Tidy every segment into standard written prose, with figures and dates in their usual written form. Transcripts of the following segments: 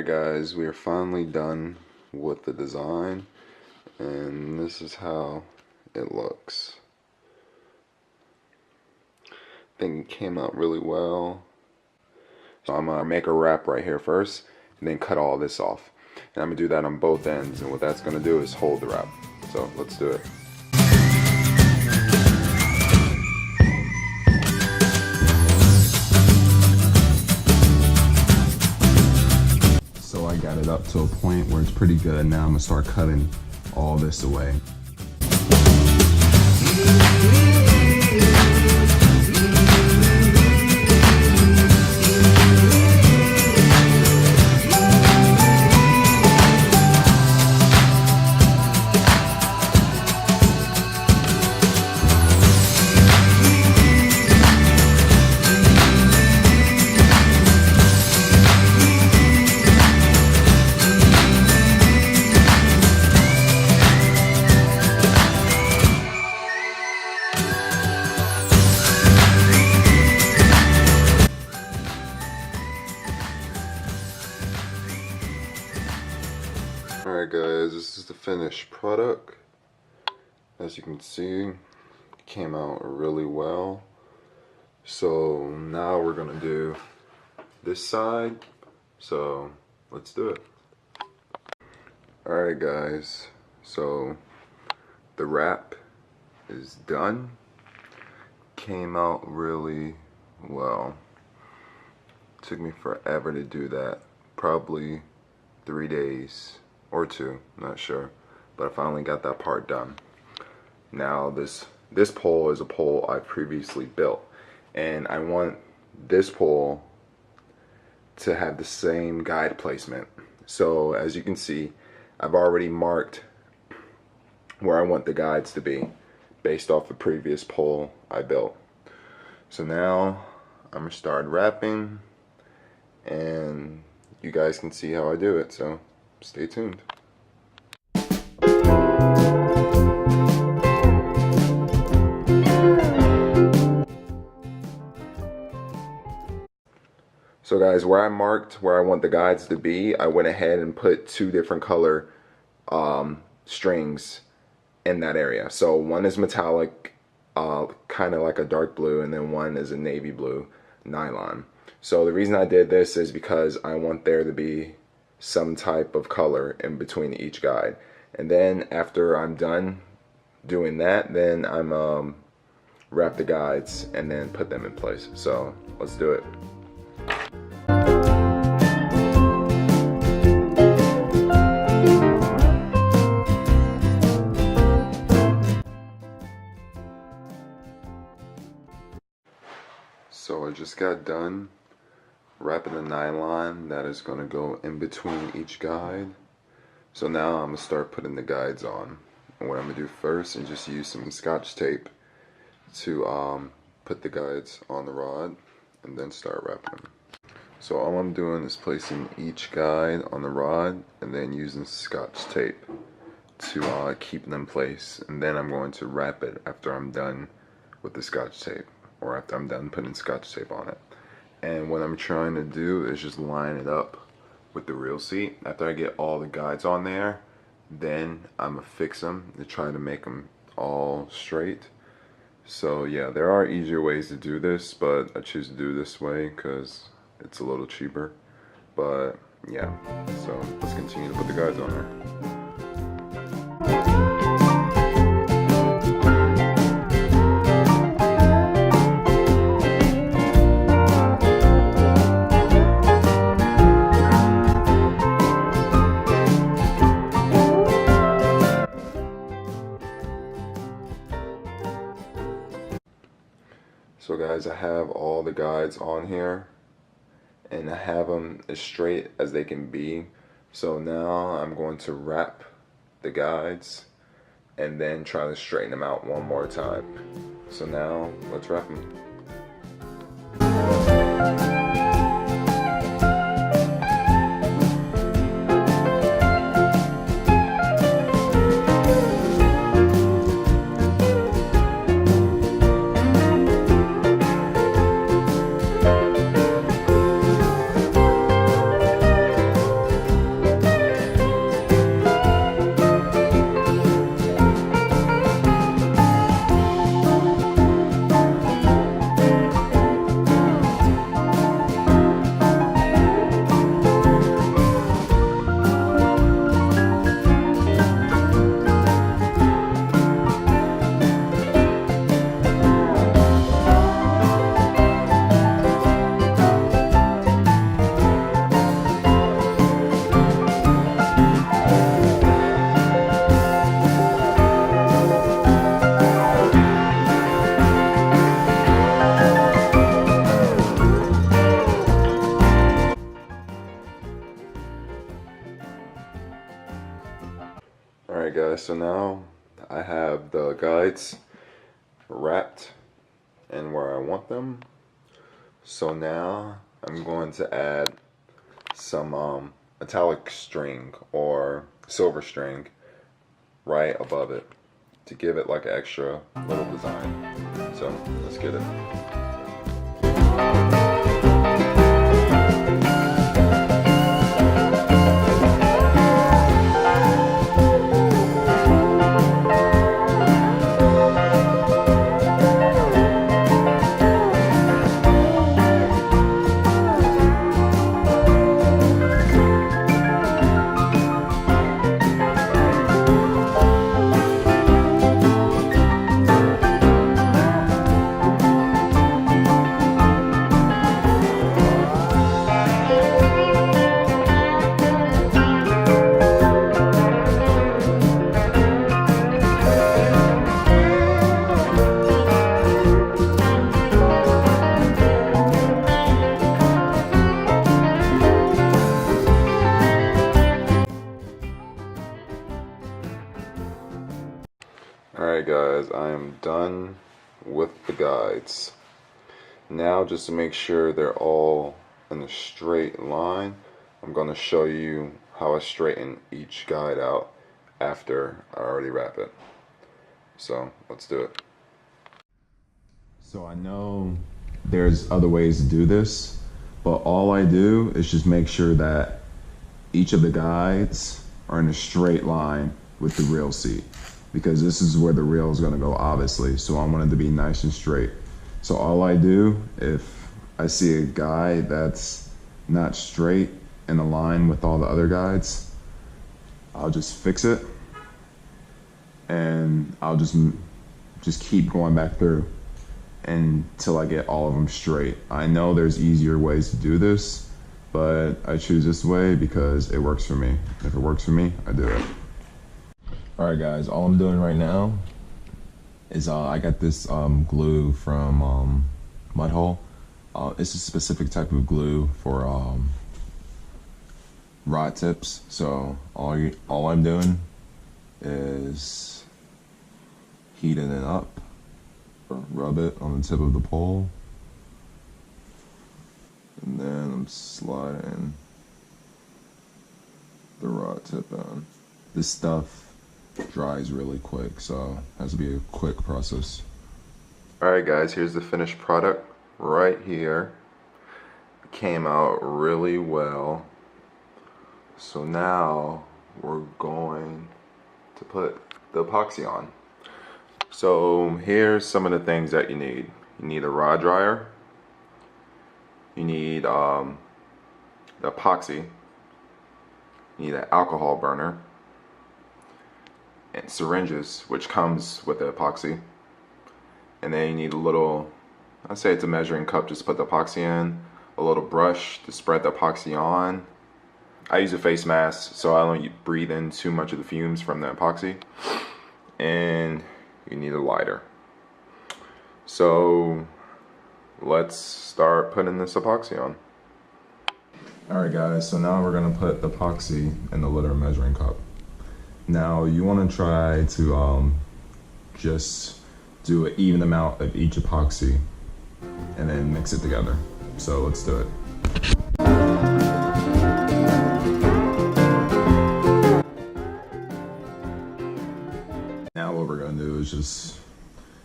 Alright guys, we are finally done with the design, and this is how it looks. I think it came out really well. So I'm gonna make a wrap right here first and then cut all this off, and I'm gonna do that on both ends, and what that's gonna do is hold the wrap. So let's do it. So I got it up to a point where it's pretty good. Now I'm gonna start cutting all this away. Alright guys, this is the finished product. As you can see, it came out really well. So now we're gonna do this side. So let's do it. Alright guys, so the wrap is done. Came out really well. Took me forever to do that. Probably 3 days. Or 2, not sure, but I finally got that part done. Now this pole is a pole I previously built, and I want this pole to have the same guide placement. So as you can see, I've already marked where I want the guides to be based off the previous pole I built. So now I'm gonna start wrapping, and you guys can see how I do it, so stay tuned. So guys, where I marked where I want the guides to be, I went ahead and put 2 different color strings in that area. So one is metallic, kind of like a dark blue, and then one is a navy blue nylon. So the reason I did this is because I want there to be some type of color in between each guide, and then after I'm done doing that, then I'm wrap the guides and then put them in place. So let's do it. So I just got done wrapping the nylon that is going to go in between each guide. So now I'm going to start putting the guides on. And what I'm going to do first is just use some Scotch tape to put the guides on the rod and then start wrapping them. So all I'm doing is placing each guide on the rod and then using Scotch tape to keep them in place. And then I'm going to wrap it after I'm done with the Scotch tape, or after I'm done putting Scotch tape on it. And what I'm trying to do is just line it up with the reel seat. After I get all the guides on there, then I'm gonna fix them to try to make them all straight. So yeah, there are easier ways to do this, but I choose to do this way because it's a little cheaper. But yeah, so let's continue to put the guides on there. So guys, I have all the guides on here, and I have them as straight as they can be. So now I'm going to wrap the guides and then try to straighten them out one more time. So now let's wrap them. guys, so now I have the guides wrapped in where I want them. So now I'm going to add some metallic string or silver string right above it to give it like an extra little design. So let's get it. Alright guys, I am done with the guides. Now just to make sure they're all in a straight line, I'm going to show you how I straighten each guide out after I already wrap it. So let's do it. So I know there's other ways to do this, but all I do is just make sure that each of the guides are in a straight line with the reel seat, because this is where the reel is going to go, obviously. So I want it to be nice and straight. So all I do, if I see a guide that's not straight in a line with all the other guides, I'll just fix it, and I'll just keep going back through until I get all of them straight. I know there's easier ways to do this, but I choose this way because it works for me. If it works for me, I do it. Alright guys, all I'm doing right now is I got this glue from Mud Hole. It's a specific type of glue for rod tips. So all I'm doing is heating it up, rub it on the tip of the pole, and then I'm sliding the rod tip on. This stuff dries really quick, so it has to be a quick process. Alright guys, here's the finished product right here. It came out really well. So now we're going to put the epoxy on. So here's some of the things that you need. You need a rod dryer. You need the epoxy. You need an alcohol burner. And syringes, which comes with the epoxy. And then you need a little, I'd say it's a measuring cup, just put the epoxy in. A little brush to spread the epoxy on. I use a face mask so I don't breathe in too much of the fumes from the epoxy. And you need a lighter. So let's start putting this epoxy on. Alright guys, so now we're gonna put the epoxy in the little measuring cup. Now you want to try to just do an even amount of each epoxy and then mix it together. So let's do it. Now what we're going to do is just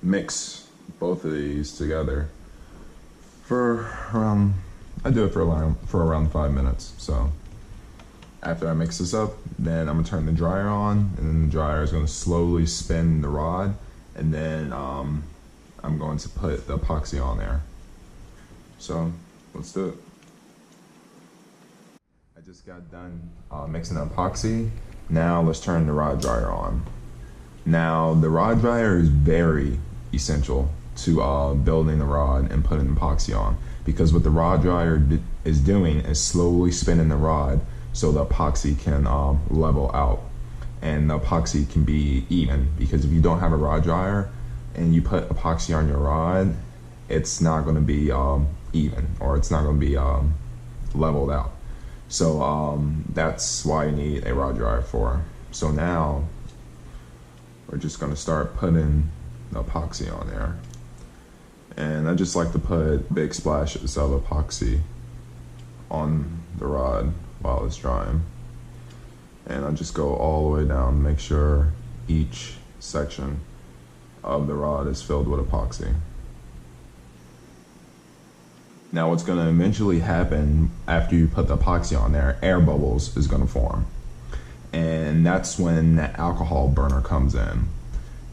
mix both of these together for around, I do it for around 5 minutes. So after I mix this up, then I'm gonna turn the dryer on, and then the dryer is gonna slowly spin the rod, and then I'm going to put the epoxy on there. So let's do it. I just got done mixing the epoxy. Now let's turn the rod dryer on. Now the rod dryer is very essential to building the rod and putting epoxy on, because what the rod dryer is doing is slowly spinning the rod so the epoxy can level out and the epoxy can be even, because if you don't have a rod dryer and you put epoxy on your rod, it's not going to be even, or it's not going to be leveled out. So that's why you need a rod dryer for. So now we're just gonna start putting the epoxy on there. And I just like to put big splashes of epoxy on the rod while it's drying. And I just go all the way down, make sure each section of the rod is filled with epoxy. Now what's gonna eventually happen after you put the epoxy on there, air bubbles is gonna form. And that's when the alcohol burner comes in.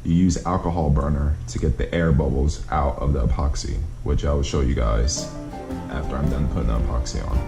You use alcohol burner to get the air bubbles out of the epoxy, which I will show you guys after I'm done putting the epoxy on.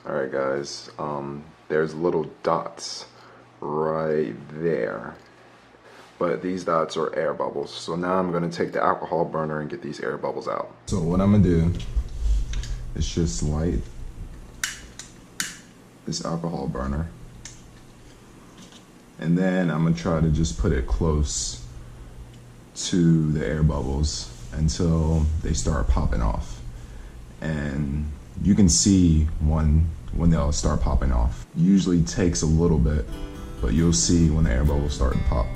Alright guys, there's little dots right there, but these dots are air bubbles. So now I'm going to take the alcohol burner and get these air bubbles out. So what I'm going to do is just light this alcohol burner, and then I'm going to try to just put it close to the air bubbles until they start popping off. And you can see when they'll start popping off. Usually takes a little bit, but you'll see when the air bubbles start to pop.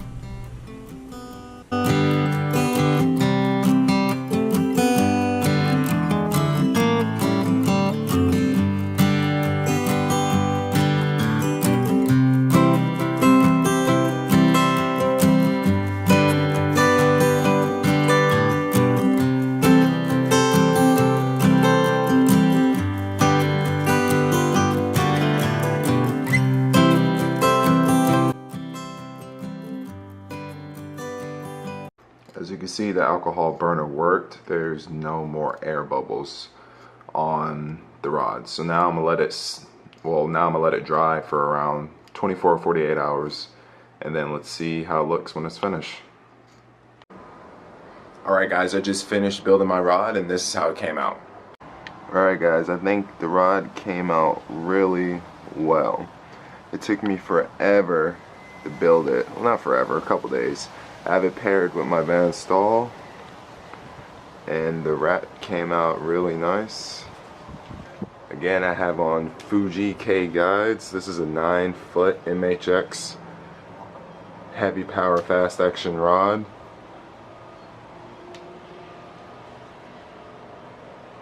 As you can see, the alcohol burner worked. There's no more air bubbles on the rod. So now I'm gonna let it dry for around 24 or 48 hours, and then let's see how it looks when it's finished. Alright guys, I just finished building my rod and this is how it came out. Alright guys, I think the rod came out really well. It took me forever to build it. Well, not forever, a couple days. I have it paired with my Van Stahl, and the rat came out really nice. Again, I have on Fuji K guides. This is a 9-foot MHX heavy power fast action rod.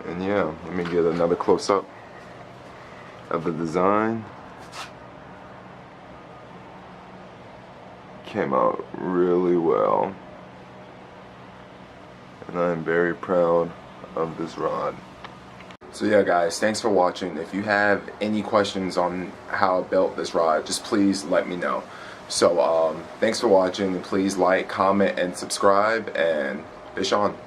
And yeah, let me get another close up of the design. Came out really well, and I'm very proud of this rod. So yeah guys, thanks for watching. If you have any questions on how I built this rod, just please let me know. So thanks for watching, and please like, comment, and subscribe, and fish on.